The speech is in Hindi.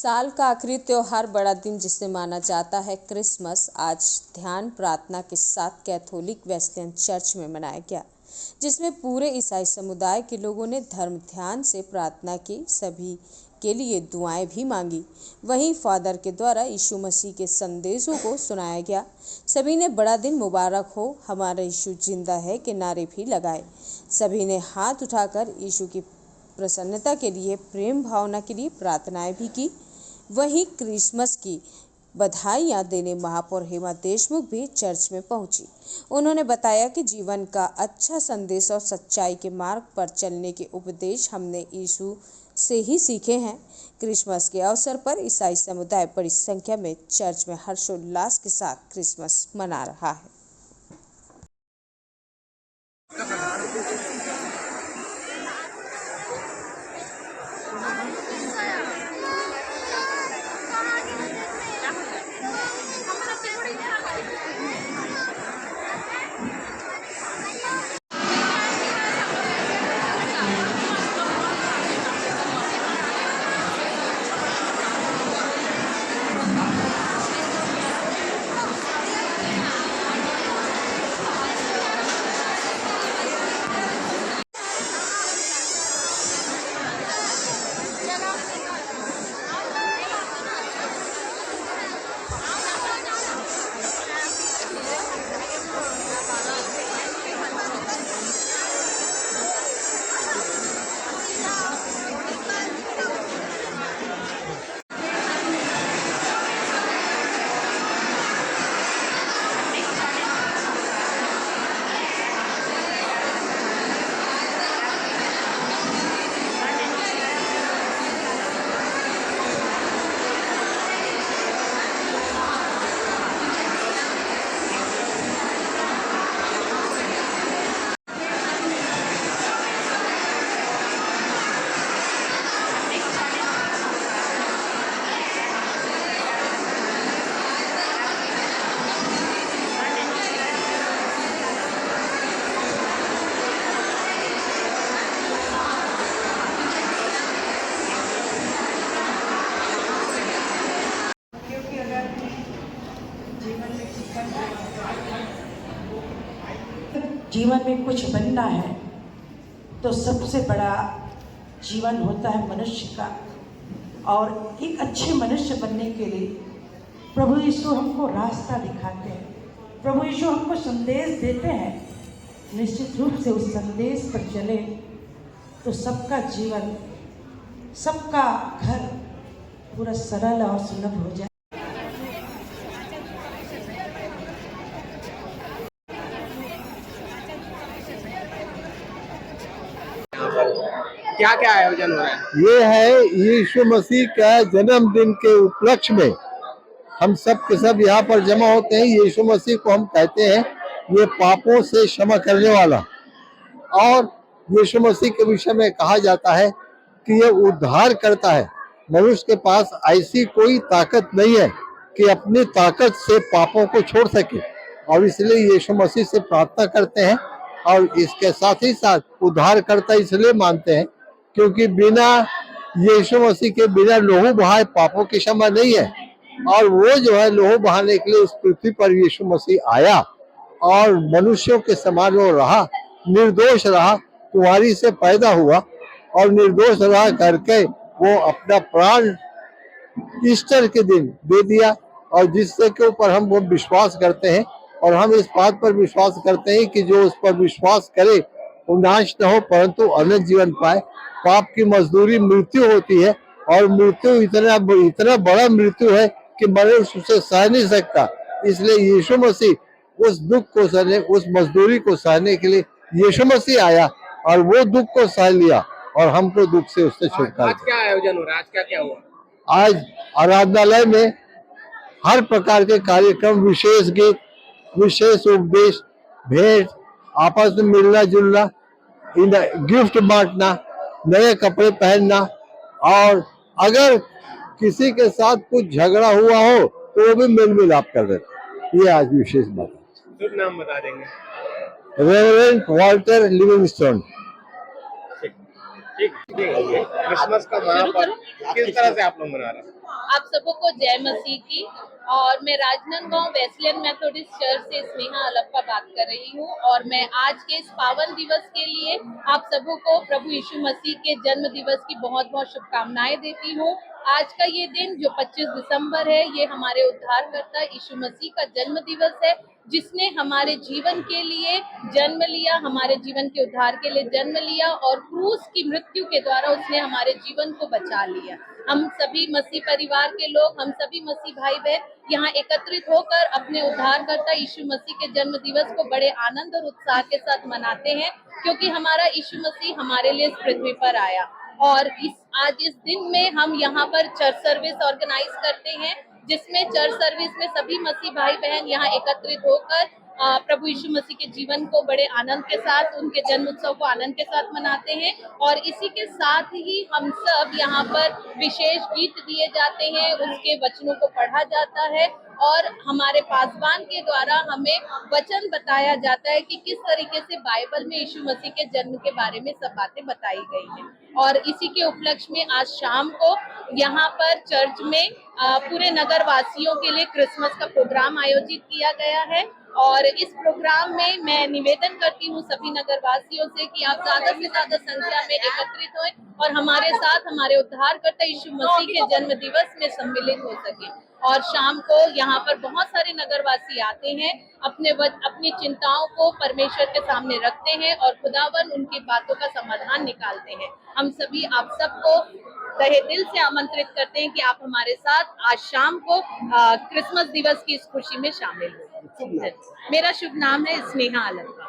साल का आखिरी त्योहार बड़ा दिन जिसे माना जाता है क्रिसमस आज ध्यान प्रार्थना के साथ कैथोलिक वेस्लियन चर्च में मनाया गया, जिसमें पूरे ईसाई समुदाय के लोगों ने धर्म ध्यान से प्रार्थना की, सभी के लिए दुआएं भी मांगी। वहीं फादर के द्वारा यीशु मसीह के संदेशों को सुनाया गया। सभी ने बड़ा दिन मुबारक हो, हमारा यीशु जिंदा है के नारे भी लगाए। सभी ने हाथ उठाकर यीशु की प्रसन्नता के लिए, प्रेम भावना के लिए प्रार्थनाएं भी की। वहीं क्रिसमस की बधाइयां देने महापौर हेमा देशमुख भी चर्च में पहुंची। उन्होंने बताया कि जीवन का अच्छा संदेश और सच्चाई के मार्ग पर चलने के उपदेश हमने यीशु से ही सीखे हैं। क्रिसमस के अवसर पर ईसाई समुदाय बड़ी संख्या में चर्च में हर्षोल्लास के साथ क्रिसमस मना रहा है। जीवन में कुछ बनना है तो सबसे बड़ा जीवन होता है मनुष्य का, और एक अच्छे मनुष्य बनने के लिए प्रभु यीशु हमको रास्ता दिखाते हैं, प्रभु यीशु हमको संदेश देते हैं। निश्चित रूप से उस संदेश पर चले तो सबका जीवन, सबका घर पूरा सरल और सुलभ हो जाए। क्या क्या आयोजन हो रहा है? ये है यीशु मसीह का जन्मदिन के उपलक्ष्य में हम सब के सब यहाँ पर जमा होते हैं। यीशु मसीह को हम कहते हैं ये पापों से क्षमा करने वाला, और यीशु मसीह के विषय में कहा जाता है कि ये उद्धार करता है। मनुष्य के पास ऐसी कोई ताकत नहीं है कि अपनी ताकत से पापों को छोड़ सके, और इसलिए यीशु मसीह से प्रार्थना करते हैं। और इसके साथ ही साथ उद्धार करता इसलिए मानते हैं क्योंकि बिना यीशु मसीह के बिना लोहू बहाए पापों की क्षमा नहीं है। और वो जो है लोहू बहाने के लिए इस पृथ्वी पर यीशु मसीह आया और मनुष्यों के समान वो रहा, निर्दोष रहा, कुंवारी से पैदा हुआ और निर्दोष रहा करके वो अपना प्राण ईस्टर के दिन दे दिया, और जिससे के ऊपर हम वो विश्वास करते हैं। और हम इस बात पर विश्वास करते हैं कि जो उस पर विश्वास करे वो नाश न हो परंतु अनंत जीवन पाए। पाप की मजदूरी मृत्यु होती है, और मृत्यु इतना बड़ा मृत्यु है कि मनुष्य उसे सह नहीं सकता। इसलिए यीशु मसीह उस दुख को सहने, उस मजदूरी को सहने के लिए यीशु मसीह आया और वो दुख को सह लिया और हमको दुख से उससे छुटकारा। आज क्या आयोजन हो रहा है? आज क्या क्या हुआ? आज आराधनालय में हर प्रकार के कार्यक्रम, विशेष गीत, विशेष उपदेश, भेंट, आपस में मिलना जुलना, गिफ्ट बांटना, नए कपड़े पहनना, और अगर किसी के साथ कुछ झगड़ा हुआ हो तो वो भी मेल मिलाप कर देते। ये आज विशेष बात है। शुभ नाम बता देंगे? Reverend Walter Livingstone. ठीक। क्रिसमस का महापर्व किस तरह से आप लोग मना रहे हैं? आप सबको जय मसीह की। और मैं राजनांदगांव वेस्लियन मेथोडिस्ट चर्च से स्नेहा अलप्पा बात कर रही हूँ और मैं आज के इस पावन दिवस के लिए आप सबको प्रभु यीशु मसीह के जन्म दिवस की बहुत बहुत शुभकामनाएं देती हूँ। आज का ये दिन जो 25 दिसंबर है, ये हमारे उद्धारकर्ता यीशु मसीह का जन्म दिवस है, जिसने हमारे जीवन के लिए जन्म लिया, हमारे जीवन के उद्धार के लिए जन्म लिया और क्रूस की मृत्यु के द्वारा उसने हमारे जीवन को बचा लिया। हम सभी मसीह परिवार के लोग, हम सभी मसीह भाई बहन यहाँ एकत्रित होकर अपने उद्धारकर्ता यीशु मसीह के जन्म दिवस को बड़े आनंद और उत्साह के साथ मनाते हैं, क्योंकि हमारा यीशु मसीह हमारे लिए इस पृथ्वी पर आया। और आज इस दिन में हम यहाँ पर चर्च सर्विस ऑर्गेनाइज करते हैं, जिसमें चर्च सर्विस में सभी मसीह भाई बहन यहाँ एकत्रित होकर प्रभु यीशु मसीह के जीवन को बड़े आनंद के साथ, उनके जन्म उत्सव को आनंद के साथ मनाते हैं। और इसी के साथ ही हम सब यहाँ पर विशेष गीत दिए जाते हैं, उसके वचनों को पढ़ा जाता है और हमारे पासवान के द्वारा हमें वचन बताया जाता है कि किस तरीके से बाइबल में यीशु मसीह के जन्म के बारे में सब बातें बताई गई हैं। और इसी के उपलक्ष्य में आज शाम को यहाँ पर चर्च में पूरे नगर वासियों के लिए क्रिसमस का प्रोग्राम आयोजित किया गया है। और इस प्रोग्राम में मैं निवेदन करती हूँ सभी नगर वासियों से कि आप ज्यादा से ज्यादा संख्या में एकत्रित हों और हमारे साथ हमारे उद्धारकर्ता यीशु मसीह के जन्म दिवस में सम्मिलित हो सके। और शाम को यहाँ पर बहुत सारे नगरवासी आते हैं, अपनी चिंताओं को परमेश्वर के सामने रखते हैं और खुदावन उनकी बातों का समाधान निकालते हैं। हम सभी आप सबको तहे दिल से आमंत्रित करते हैं कि आप हमारे साथ आज शाम को क्रिसमस दिवस की इस खुशी में शामिल हो। मेरा शुभ नाम है स्नेहा अलप्पा।